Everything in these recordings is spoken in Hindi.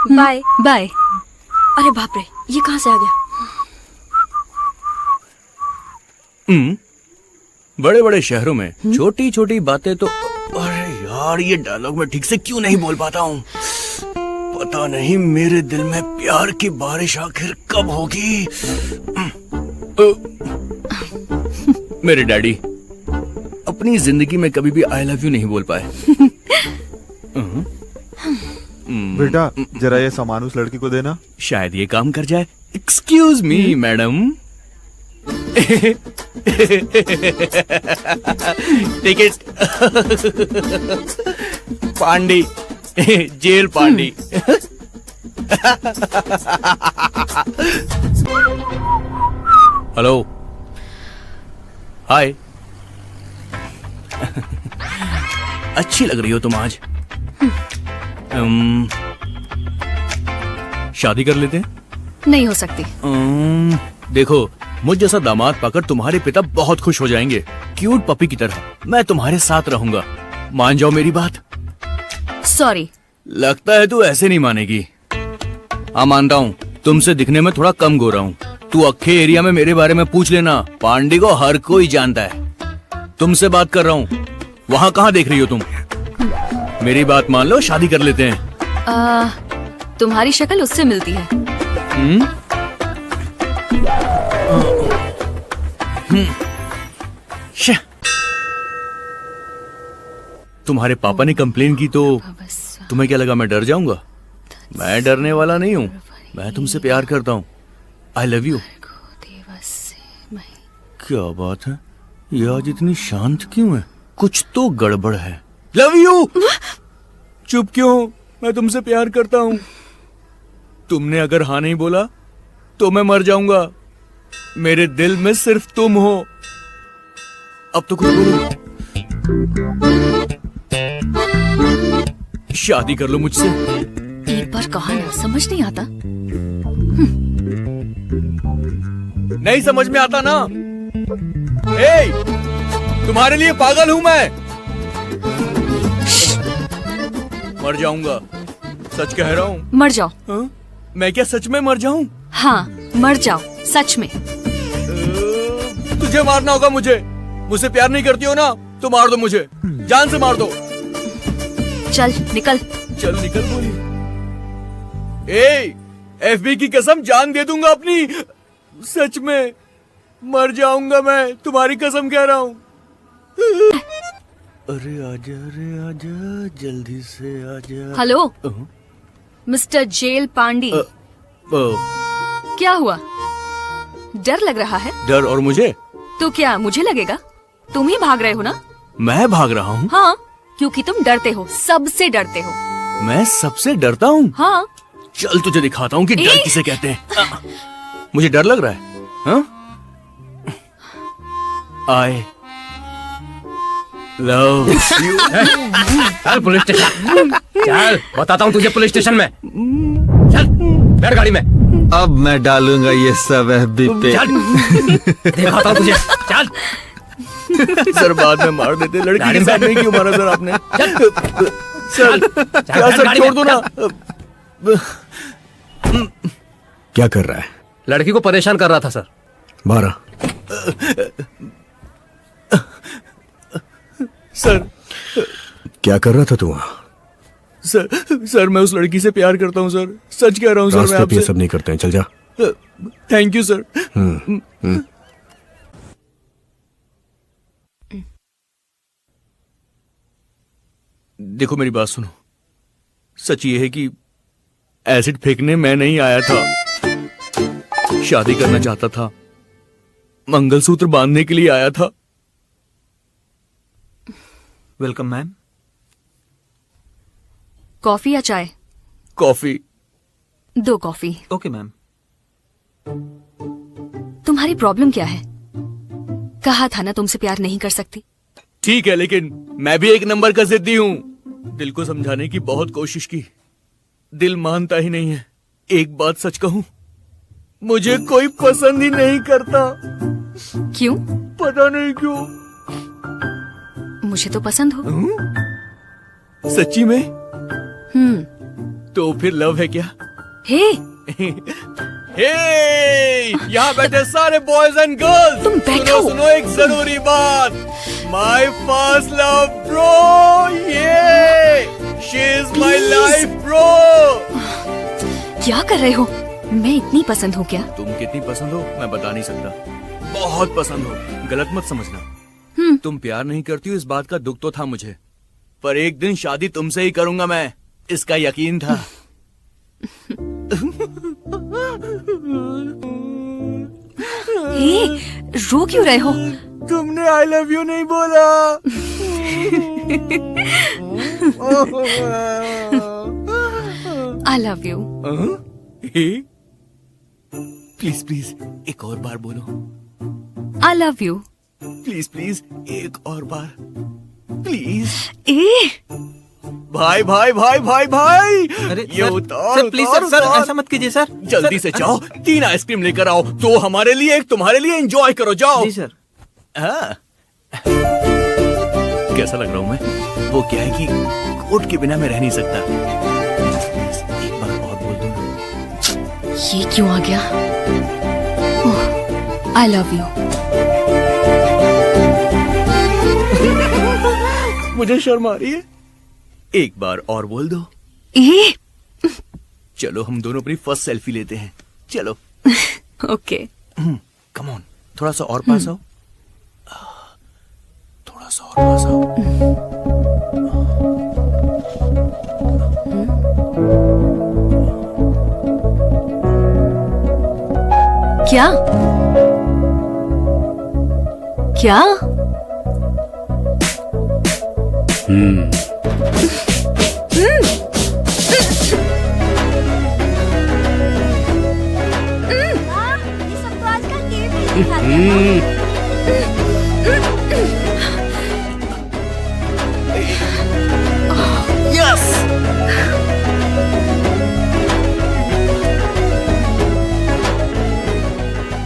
Bye bye. अरे बाप रे, ये कहाँ से आ गया? बड़े बड़े शहरों में छोटी छोटी बातें तो, अरे यार ये डायलॉग मैं ठीक से क्यों नहीं बोल पाता हूँ। पता नहीं मेरे दिल में प्यार की बारिश आखिर कब होगी। मेरे डैडी अपनी जिंदगी में कभी भी आई लव यू नहीं बोल पाए। बेटा जरा ये सामान उस लड़की को देना। शायद ये काम कर जाए। Excuse me madam. टिकट। पांडी, जेल पांडी। हेलो, हाय। अच्छी लग रही हो तुम आज। शादी कर लेते हैं? नहीं हो सकती। देखो, मुझ जैसा दामाद पाकर तुम्हारे पिता बहुत खुश हो जाएंगे। क्यूट पपी की तरह मैं तुम्हारे साथ रहूंगा। मान जाओ मेरी बात। सॉरी। लगता है तू ऐसे नहीं मानेगी। हाँ मानता हूँ, तुमसे दिखने में थोड़ा कम गोरा हूँ। तू अक्खे एरिया में मेरे बारे में पूछ लेना, पांडे को हर कोई जानता है। तुमसे बात कर रहा हूँ, वहाँ कहाँ देख रही हो तुम? मेरी बात मान लो, शादी कर लेते हैं। तुम्हारी शक्ल उससे मिलती है। तुम्हारे पापा ने कंप्लेन की तो तुम्हें क्या लगा मैं डर जाऊंगा? मैं डरने वाला नहीं हूँ। मैं तुमसे प्यार करता हूँ। I love you. क्या बात है, ये आज इतनी शांत क्यों है? कुछ तो गड़बड़ है। Love you. चुप क्यों? मैं तुमसे प्यार करता हूँ। तुमने अगर हाँ नहीं बोला तो मैं मर जाऊंगा। मेरे दिल में सिर्फ तुम हो। अब तो कुछ बोलो। शादी कर लो मुझसे। एक बार कहा ना, समझ नहीं आता। नहीं समझ में आता ना? ए, तुम्हारे लिए पागल हूं मैं। मर जाऊंगा, सच कह रहा हूँ। मर जाओ। हाँ? मैं क्या सच में मर जाऊं? हाँ, मर जाओ सच में। तुझे मारना होगा मुझे। मुझसे प्यार नहीं करती हो ना तो मार दो मुझे, जान से मार दो। चल निकल। चल निकल बोली। ए, एफबी की कसम जान दे दूंगा अपनी। सच में मर जाऊंगा मैं, तुम्हारी कसम कह रहा हूँ। अरे आजा जल्दी से आजा। हेलो मिस्टर जेल पांडी। क्या हुआ? डर लग रहा है? डर और मुझे? तो क्या मुझे लगेगा? तुम ही भाग रहे हो ना? मैं भाग रहा हूँ? हाँ, क्योंकि तुम डरते हो, सबसे डरते हो। मैं सबसे डरता हूँ? हाँ। चल तुझे दिखाता हूँ कि डर किसे कहते हैं। मुझे डर लग रहा है? हाँ? I love you। चल पुलिस स्टेशन। चल बताता हूँ तुझे पुलिस स्टेशन में। चल बैठ गाड़ी में। अब मैं डालूंगा ये सब एफबी पे। चल दिखाता हूँ तुझे। चल सर बाद में मार देते। लड़की के साथ नहीं क्यों मारा सर आपने? सर क्या सर, छोड़ दो ना। क्या कर रहा है? लड़की को परेशान कर रहा था सर। 12। सर क्या कर रहा था तू वहां? सर मैं उस लड़की से प्यार करता हूँ सर। सच कह रहा हूँ सर। मैं रास्ते पे ये आपसे। सब नहीं करते हैं, चल जा। Thank you sir. देखो मेरी बात सुनो। सच ये है कि एसिड फेंकने मैं नहीं आया था। शादी करना चाहता था, मंगलसूत्र बांधने के लिए आया था। Welcome ma'am. कॉफी या चाय? कॉफी। 2 कॉफी। Okay ma'am. तुम्हारी प्रॉब्लम क्या है? कहा था ना तुमसे प्यार नहीं कर सकती। ठीक है, लेकिन मैं भी एक नंबर का जिद्दी हूं। दिल को समझाने की बहुत कोशिश की, दिल मानता ही नहीं है। एक बात सच कहूं, मुझे कोई पसंद ही नहीं करता। क्यों? पता नहीं क्यों। मुझे तो पसंद हो। सच्ची में? तो फिर लव है क्या? हे, हे, यहाँ बैठे सारे बॉयज एंड गर्ल्स, तुम बैठो। सुनो एक जरूरी बात। माय फर्स्ट लव ब्रो, ये she is my life bro. क्या कर रहे हो? मैं इतनी पसंद हूँ क्या? तुम कितनी पसंद हो मैं बता नहीं सकता, बहुत पसंद हो, गलत मत समझना। तुम प्यार नहीं करती हो इस बात का दुख तो था मुझे, पर एक दिन शादी तुमसे ही करूंगा मैं, इसका यकीन था। हे, रो क्यों रहे हो? तुमने आई लव यू नहीं बोला। I love you. Please please एक और बार बोलो। I love you. Please please एक और बार प्लीज। ए, भाई भाई भाई भाई भाई, अरे ये सर, उतार, सर प्लीज सर, उतार, सर उतार। ऐसा मत कीजिए सर। जल्दी सर, से जाओ, 3 आइसक्रीम लेकर आओ, 2 हमारे लिए, 1 तुम्हारे लिए, एंजॉय करो, जाओ। जी सर। हाँ। कैसा लग रहा हूँ मैं? वो क्या है कि कोट के बिना मैं रह नहीं सकता। एक बार और बोल दो ना। ये क्यों आ गया? I love you. मुझे शर्म आ रही है, एक बार और बोल दो। ए, चलो हम दोनों अपनी फर्स्ट सेल्फी लेते हैं, चलो। ओके। कम ऑन, थोड़ा सा और पास आओ, थोड़ा सा और पास आओ। क्या? क्या? ये सब तो आजकल टीवी में दिखाते हैं। यस,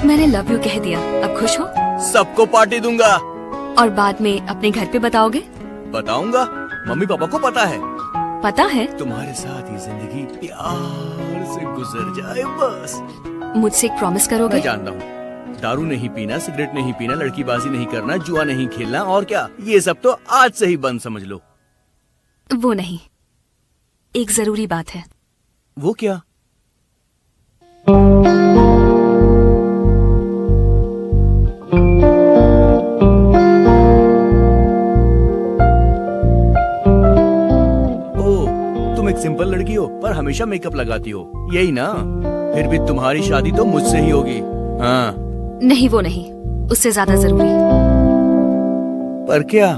मैंने लव यू कह दिया, अब खुश हो? सबको पार्टी दूंगा। और बाद में अपने घर पे बताओगे? बताऊंगा, मम्मी पापा को पता है। पता है? तुम्हारे साथ ही जिंदगी प्यार से गुजर जाए बस। मुझसे एक प्रॉमिस करोगे? मैं जानता हूँ, दारू नहीं पीना, सिगरेट नहीं पीना, लड़कीबाजी नहीं करना, जुआ नहीं खेलना, और क्या, ये सब तो आज से ही बंद समझ लो। वो नहीं, एक जरूरी बात है। वो क्या? तुम एक सिंपल लड़की हो पर हमेशा मेकअप लगाती हो, यही ना? फिर भी तुम्हारी शादी तो मुझसे ही होगी। हाँ। नहीं, वो नहीं, उससे ज्यादा जरूरी। पर क्या?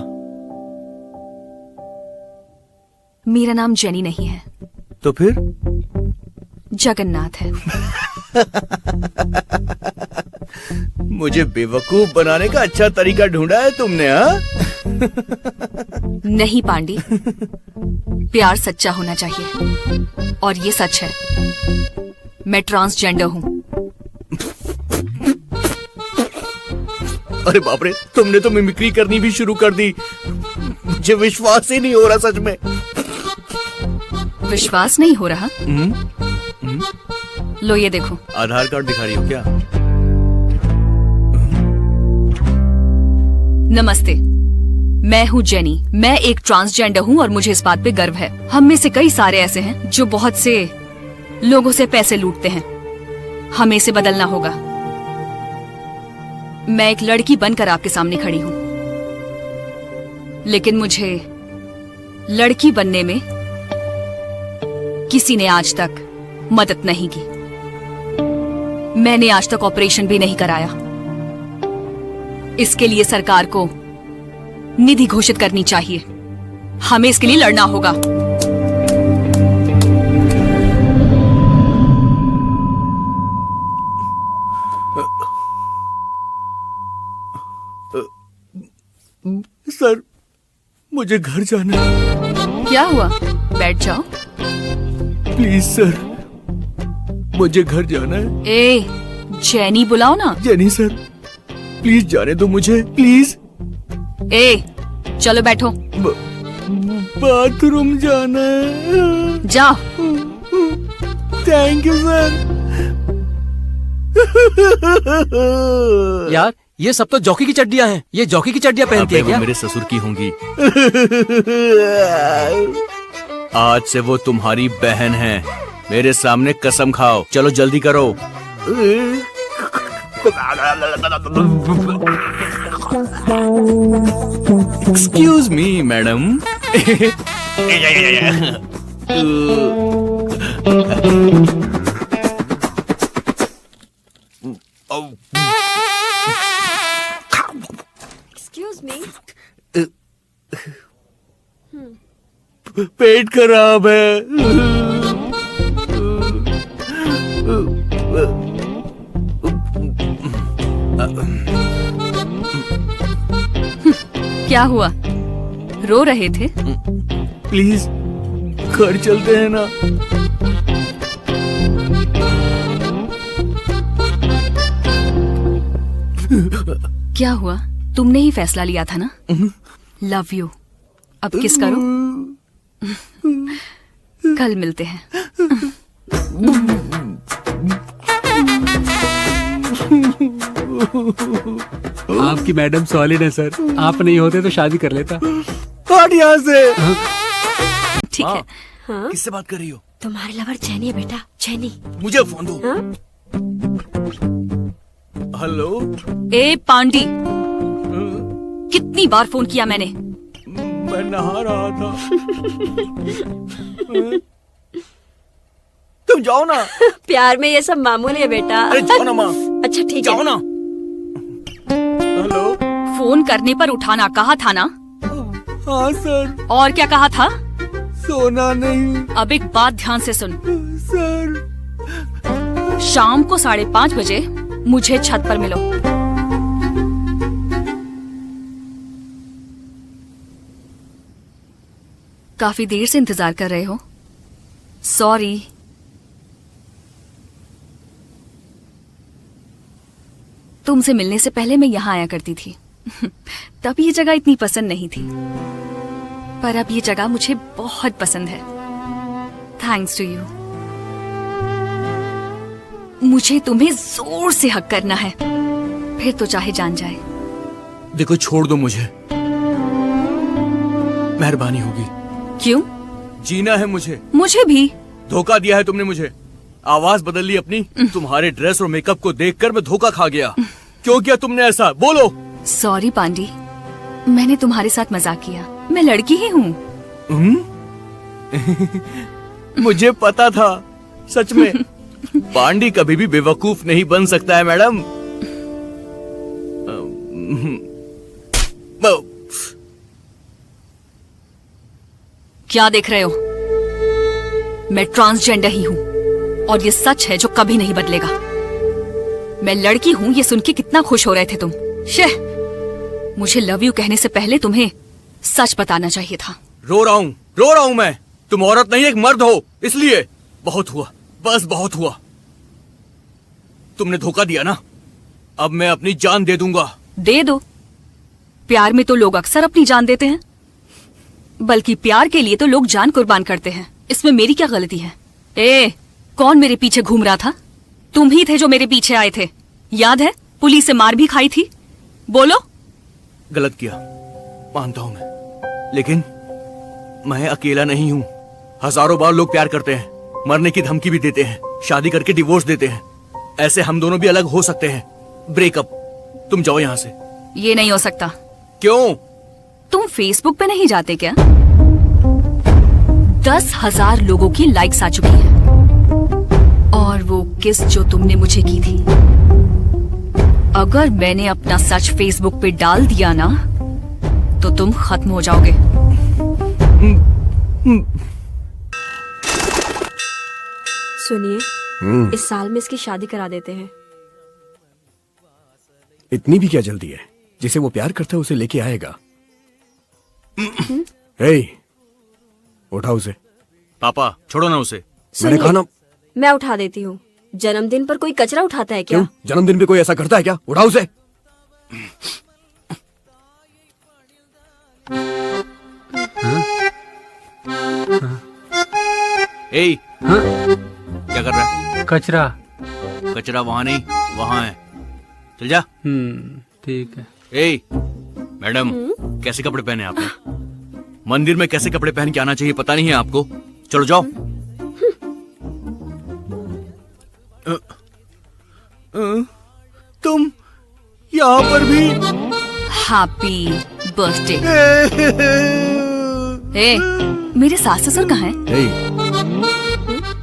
मेरा नाम जेनी नहीं है, तो फिर? जगन्नाथ है। मुझे बेवकूफ बनाने का अच्छा तरीका ढूंढा है तुमने, हाँ? नहीं पांडी, प्यार सच्चा होना चाहिए, और ये सच है। मैं ट्रांसजेंडर हूँ। अरे बाप रे, तुमने तो मिमिक्री करनी भी शुरू कर दी। मुझे विश्वास ही नहीं हो रहा सच में। विश्वास नहीं हो रहा? लो ये देखो। आधार कार्ड दिखा रही हो क्या? नमस्ते, मैं हूँ जेनी। मैं एक ट्रांसजेंडर हूँ और मुझे इस बात पे गर्व है। हम में से कई सारे ऐसे हैं जो बहुत से लोगों से पैसे लूटते हैं। हमें इसे बदलना होगा। मैं एक लड़की बनकर आपके सामने खड़ी हूँ, लेकिन मुझे लड़की बनने में किसी ने आज तक मदद नहीं की। मैंने आज तक ऑपरेशन भी नहीं कराया। इसके लिए सरकार को निधि घोषित करनी चाहिए। हमें इसके लिए लड़ना होगा। सर, मुझे घर जाना है। क्या हुआ? बैठ जाओ। प्लीज सर, मुझे घर जाना है। ए, जेनी बुलाओ ना। जेनी सर, प्लीज जाने दो मुझे, प्लीज। ए, चलो बैठो। बाथरूम जाना है। जाओ। Thank you sir. यार ये सब तो जॉकी की चड्डियां हैं। ये जॉकी की चड्डियां पहनती है अबे, वो क्या? मेरे ससुर की होंगी। आज से वो तुम्हारी बहन है। मेरे सामने कसम खाओ। चलो जल्दी करो। Excuse me madam. Excuse me. पेट खराब है। क्या हुआ? रो रहे थे? प्लीज घर चलते हैं ना। क्या हुआ? तुमने ही फैसला लिया था ना? Love you. अब किस करो। कल मिलते हैं। आपकी मैडम सॉलिड है सर। आप नहीं होते तो शादी कर लेता। हट यहाँ से। ठीक है। हाँ किससे बात कर रही हो? तुम्हारे लवर चैनी है बेटा, चैनी। मुझे फोन दो। हाँ हेलो। ए पांडी, कितनी बार फोन किया मैंने? मैं नहा रहा था। तुम जाओ ना। प्यार में ये सब मामूली है बेटा। अरे जाओ ना माँ। अच्छा ठीक जाओ है। ना। हेलो। फोन करने पर उठाना कहा था ना? हाँ सर। और क्या कहा था? सोना नहीं अब एक बात ध्यान से सुन। सर। शाम को 5:30 बजे मुझे छत पर मिलो। काफी देर से इंतजार कर रहे हो। सॉरी। तुमसे मिलने से पहले मैं यहाँ आया करती थी। तब ये जगह इतनी पसंद नहीं थी, पर अब ये जगह मुझे बहुत पसंद है। Thanks to you. मुझे तुम्हें जोर से हक करना है, फिर तो चाहे जान जाए। देखो छोड़ दो मुझे, मेहरबानी होगी। क्यों? जीना है मुझे। मुझे भी। धोखा दिया है तुमने मुझे। आवाज बदल ली अपनी। तुम्हारे ड्रेस और मेकअप को देखकर मैं धोखा खा गया। क्यों किया तुमने ऐसा? बोलो। सॉरी पांडी, मैंने तुम्हारे साथ मजाक किया। मैं लड़की ही हूँ। मुझे पता था। सच में पांडी कभी भी बेवकूफ नहीं बन सकता है मैडम। क्या देख रहे हो? मैं ट्रांसजेंडर ही हूँ और ये सच है जो कभी नहीं बदलेगा। मैं लड़की हूँ, ये सुन के कितना खुश हो रहे थे तुम। शेह, मुझे लव यू कहने से पहले तुम्हें सच बताना चाहिए था। रो रहा हूँ मैं। तुम औरत नहीं एक मर्द हो, इसलिए। बहुत हुआ, बस बहुत हुआ। तुमने धोखा दिया ना, अब मैं अपनी जान दे दूंगा। दे दो। प्यार में तो लोग अक्सर अपनी जान देते हैं, बल्कि प्यार के लिए तो लोग जान कुर्बान करते हैं। इसमें मेरी क्या गलती है? ए, कौन मेरे पीछे घूम रहा था? तुम ही थे जो मेरे पीछे आए थे। याद है? पुलिस से मार भी खाई थी। बोलो। गलत किया, मानता हूं मैं, लेकिन मैं अकेला नहीं हूं। हजारों बार लोग प्यार करते हैं, मरने की धमकी भी देते हैं, शादी करके डिवोर्स देते हैं। ऐसे हम दोनों भी अलग हो सकते हैं। ब्रेकअप। तुम जाओ यहाँ से। ये नहीं हो सकता। क्यों? तुम फेसबुक पे नहीं जाते क्या? 10,000 लोगों की लाइक्स आ चुकी हैं। और वो किस जो तुमने मुझे की थी, अगर मैंने अपना सच फेसबुक पे डाल दिया ना, तो तुम खत्म हो जाओगे। सुनिए, इस साल में इसकी शादी करा देते हैं। इतनी भी क्या जल्दी है? जिसे वो प्यार करता है उसे लेके आएगा। हे, उठा उसे। पापा छोड़ो ना उसे। मैंने कहा ना। मैं उठा देती हूँ। जन्मदिन पर कोई कचरा उठाता है क्या? क्यों? जन्मदिन पे कोई ऐसा करता है क्या? उठा उसे। क्या कर रहा है? कचरा। कचरा वहां नहीं, वहां है। चल जा। ठीक है। ए मैडम, कैसे कपड़े पहने आपने? मंदिर में कैसे कपड़े पहन के आना चाहिए पता नहीं है आपको? चलो जाओ। तुम यहाँ पर भी? Happy birthday. ए, मेरे सास ससुर कहाँ हैं?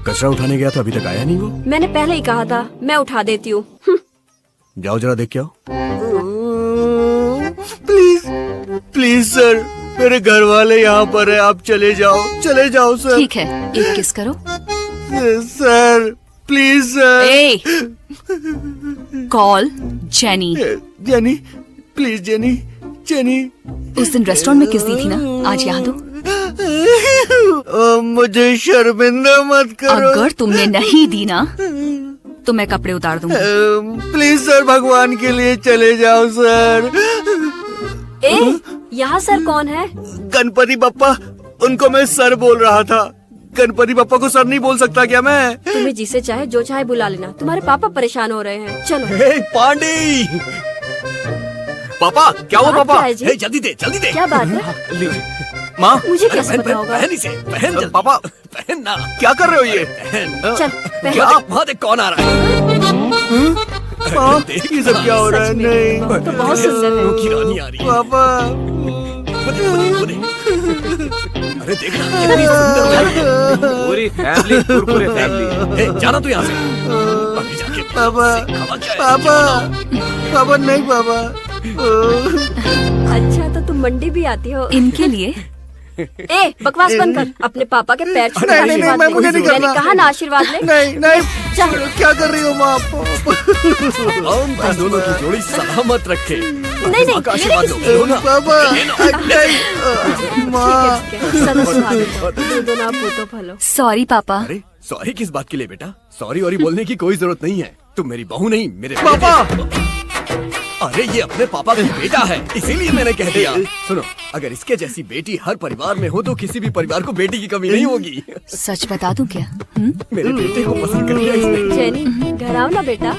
कचरा उठाने गया था, अभी तक आया नहीं वो। मैंने पहले ही कहा था, मैं उठा देती हूँ। जाओ जरा देख के आओ। प्लीज प्लीज सर, मेरे घर वाले यहाँ पर है, आप चले जाओ सर। ठीक है, एक किस करो। Sir please sir. A, call jenny. Jenny, please jenny, jenny. उस दिन रेस्टोरेंट में किस दी थी ना, आज याद हो? मुझे शर्मिंदा मत करो। अगर तुमने नहीं दी ना तो मैं कपड़े उतार दूंगा। प्लीज सर, भगवान के लिए चले जाओ सर। यहाँ सर कौन है? गणपति बप्पा, उनको मैं सर बोल रहा था। गणपति बप्पा को सर नहीं बोल सकता क्या मैं? तुम्हें जिसे चाहे जो चाहे बुला लेना, तुम्हारे पापा परेशान हो रहे हैं। चलो। पांडे, पापा क्या हुआ? बात पापा क्या है जी? जल्दी दे, जल्दी दे। क्या बात है? लीजिए। माँ, मुझे कैसे पता होगा? पहन इसे, पहन जल्दी। पापा पहन ना। क्या कर रहे हो ये? चल पहन। क्या? वहाँ देख कौन आ रहा है। माँ, ये सब क्या हो रहा है? सच में, नहीं तो बहुत सुंदर है। की रानी आ रही है। पापा। वो देख। अरे देख ना, कितनी सुंदर है। पूरी फैमिली, पूरी फैमिली। ए, जाना तू यहाँ से। अभी जाके पापा, खावा क्या है? पापा, पापा नहीं पापा। अच्छा, तो तुम मंडी भी आती हो? इनके लिए बकवास बंद कर, अपने पापा के पैर छू नहीं, नहीं, आशीर्वाद मैं ले। मुझे नहीं मैंने करना। कहा ना आशीर्वाद ले। नहीं नहीं, चल। क्या कर रही हो माँ? हम तुम दोनों की जोड़ी सलामत रखे। नहीं नहीं, का आशीर्वाद लो, लो ना। पापा ठीक माँ। है, ठीक है। सदा सुहागन हो। दो ना पूतो फलो। सॉरी पापा। अरे सॉरी किस बात के लिए बेटा? सॉरी और बोलने की कोई जरूरत नहीं है। तुम मेरी बहू नहीं, मेरे पापा। अरे ये अपने पापा का बेटा है, इसीलिए मैंने कह दिया। सुनो, अगर इसके जैसी बेटी हर परिवार में हो तो किसी भी परिवार को बेटी की कमी नहीं होगी। सच बता दूं क्या? मेरे बेटे को पसंद कर लिया इसने। जेनी, घर आओ ना बेटा।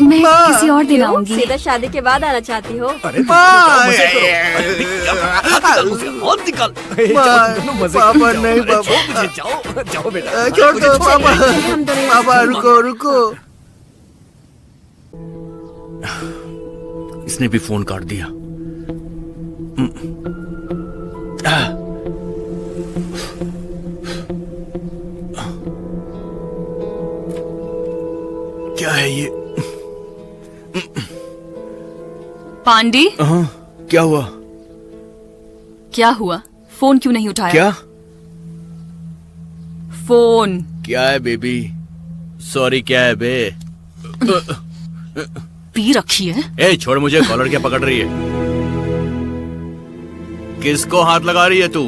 मैं किसी और दिन आऊंगी। सीधा शादी के बाद आना चाहती हो? अरे जाओ, मजे करो। अरे, हाथ निकाल मुझसे, हाथ निकाल। जाओ, तुम दोनों मजे करो, पापा, जाओ। नहीं, अरे, पापा। छोड़ मुझे, जाओ जाओ बेटा। छोड़ दो पापा। हम दोनों पापा रुको रुको। इसने भी फोन काट दिया। क्या है ये? पांडे, क्या हुआ? क्या हुआ? फोन क्यों नहीं उठाया? क्या फोन। क्या है बेबी? सॉरी क्या है बे? पी रखी है? ए छोड़ मुझे, कॉलर क्या पकड़ रही है? किसको हाथ लगा रही है तू?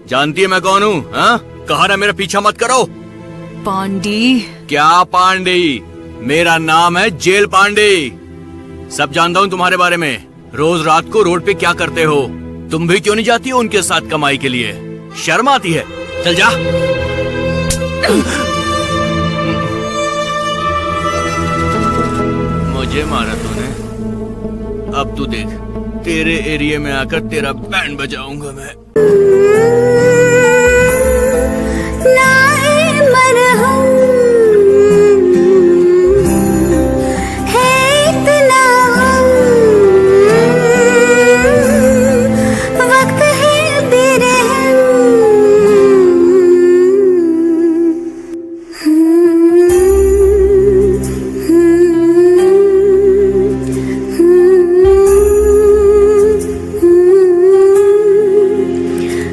जानती है मैं कौन हूँ? हाँ, कहा ना मेरा पीछा मत करो। पांडे। क्या पांडे? मेरा नाम है जेल पांडे। सब जानता हूँ तुम्हारे बारे में। रोज रात को रोड पे क्या करते हो? तुम भी क्यों नहीं जाती हो उनके साथ कमाई के लिए? शर्म आती है? चल जा। मुझे मारा तूने, अब तू देख, तेरे एरिया में आकर तेरा बैंड बजाऊंगा मैं।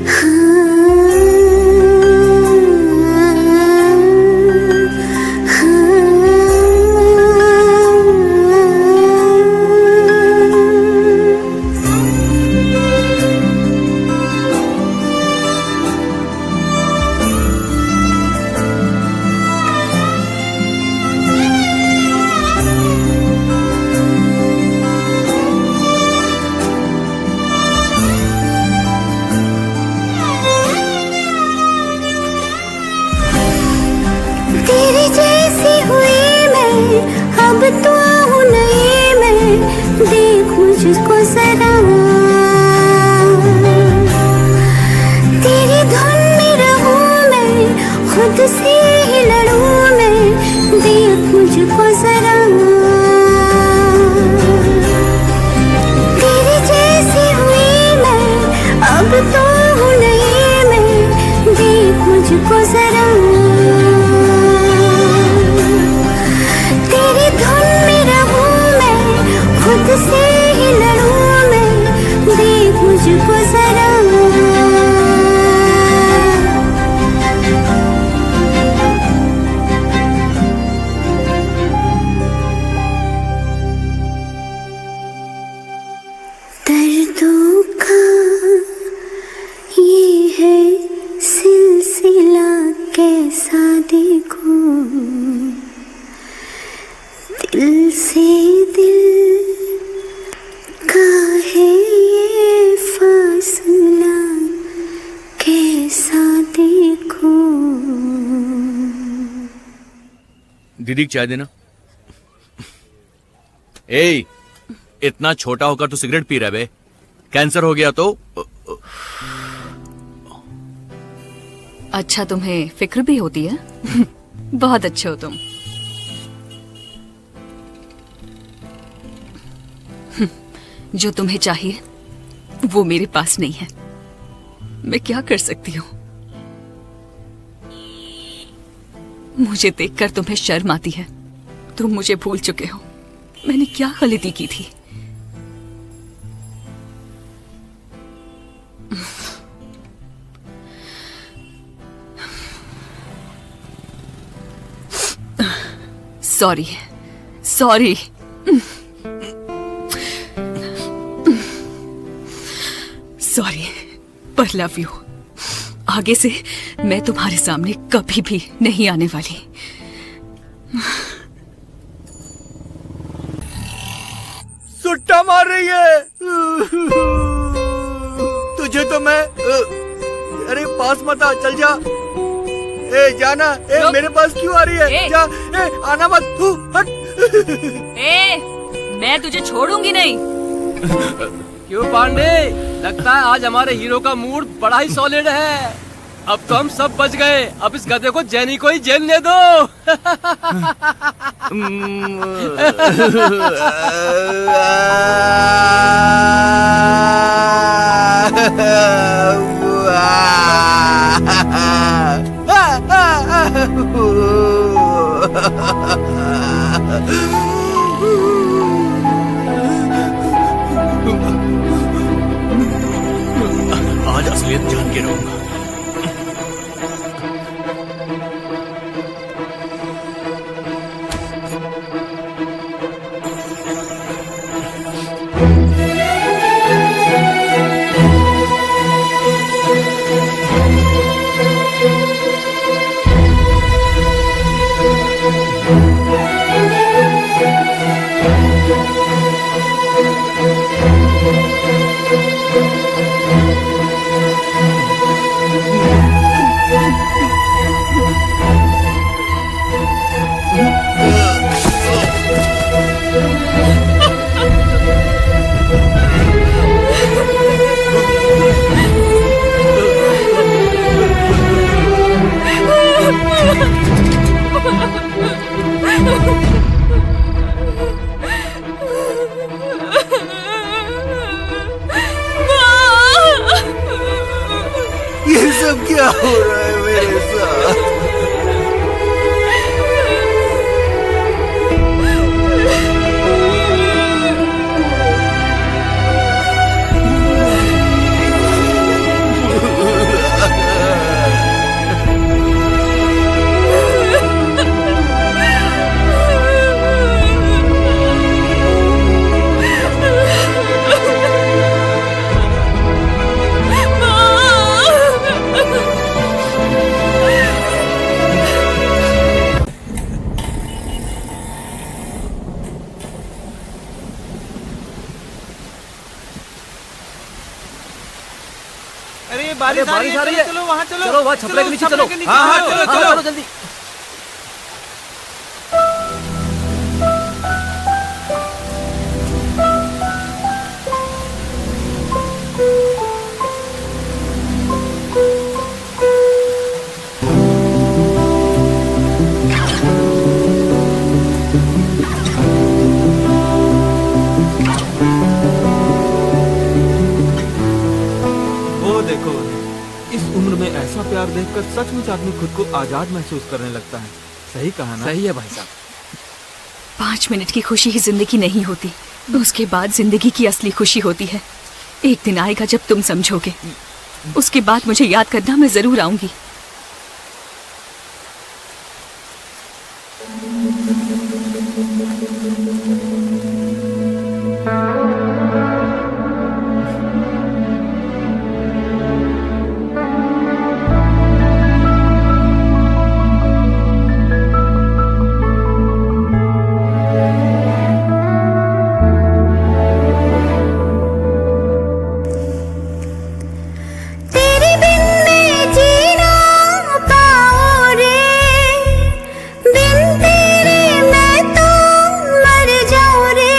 हाँ अब तो हूँ नहीं मैं, देख मुझको जरा, तेरी धुन में रहूं मैं, खुद से ही लड़ूं मैं, देख मुझको जरा, तेरी जैसी हुई मैं, अब तो हूँ नहीं मैं, देख मुझको जरा, तेरी धुन में रहूं मैं, खुद से ही लड़ूं मैं, देख मुझको जरा। दर्दों का ये है सिलसिला, कैसा देखूं, दिल से दिल का है ये फासला, कैसा देखूं। दीदी चाय देना। ए, इतना छोटा होकर तो सिगरेट पी रहा है बे, कैंसर हो गया तो। अच्छा तुम्हें फिक्र भी होती है। बहुत अच्छे हो तुम। जो तुम्हें चाहिए वो मेरे पास नहीं है, मैं क्या कर सकती हूँ। मुझे देखकर तुम्हें शर्म आती है, तुम मुझे भूल चुके हो, मैंने क्या गलती की थी। Sorry sorry. सॉरी पर लव यू। आगे से मैं तुम्हारे सामने कभी भी नहीं आने वाली। सुट्टा मार रही है तुझे तो मैं। अरे पास मत आ, चल जा। ए जाना। ए मेरे पास क्यों आ रही है? जा। ए आना मत। तू हट। ए मैं तुझे छोड़ूंगी नहीं। क्यों पांडे, लगता है आज हमारे हीरो का मूड बड़ा ही सॉलिड है। अब तो हम सब बच गए, अब इस गधे को जेनी को ही जेल दे दो। आज असलियत जान के रहूंगा। ये सब क्या हो रहा है मेरे साथ? अरे बारिश आ रही है, चलो वहाँ चलो। चलो वहाँ छपरे के नीचे चलो। हाँ हाँ चलो चलो जल्दी। ऐसा प्यार देखकर सचमुच आदमी खुद को आजाद महसूस करने लगता है। सही कहा ना? सही है भाई साहब। 5 मिनट की खुशी ही जिंदगी नहीं होती, उसके बाद जिंदगी की असली खुशी होती है। एक दिन आएगा जब तुम समझोगे, उसके बाद मुझे याद करना, मैं जरूर आऊंगी। तेरे बिन मैं जी ना पाऊं रे, बिन तेरे मैं तो मर जाऊं रे।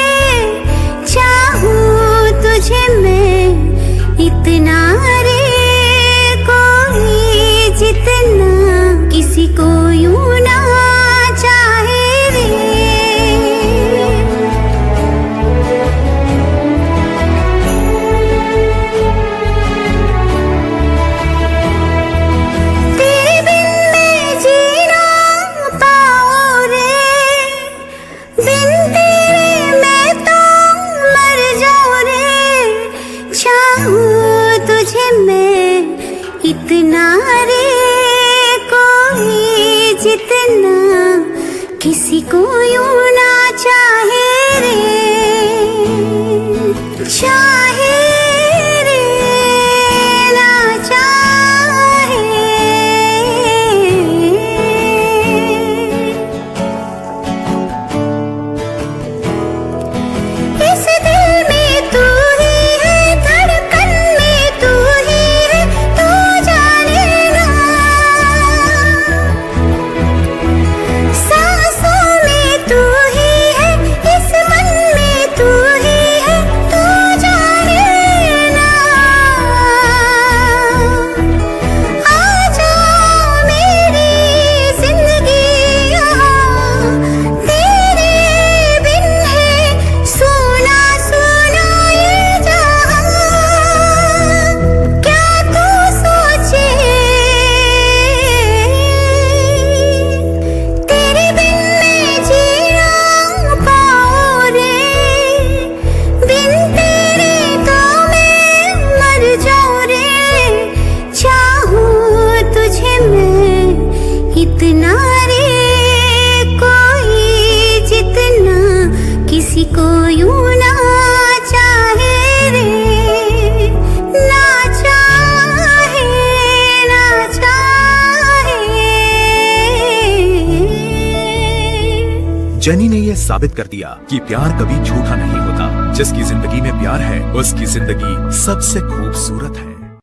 चाहूं तुझे मैं इतना रे, कोई जितना किसी को यूं ना चाहे रे। तेरे बिन मैं जी ना पाऊं रे, बिन तेरे मैं तो मर जाऊं रे। चाहूं तुझे मैं इतना रे, कोई जितना किसी को यूं ना चाहे रे। चाहे रे ना चाहे, इस दिल में तू ही है, धड़कन में तू ही है, तू जाने ना। सांसों में तू ही है, इस मन में तू ही है, तू जाने ना। आजा मेरी जिंदगी यहाँ, तेरे बिन है सोना सोना ये जहाँ। क्या तू सोचे तेरे बिन मैं जी ना पाऊं रे, बिन तेरे तो मैं मर जाऊं रे। चाहूं तुझे मैं इतना रे, कोई जितना किसी को यूं ना चाहे रे। ना चाहे, ना चाहे। जेनी ने यह साबित कर दिया कि प्यार कभी झूठा नहीं होता। जिसकी जिंदगी में प्यार है, उसकी जिंदगी सबसे खूबसूरत है।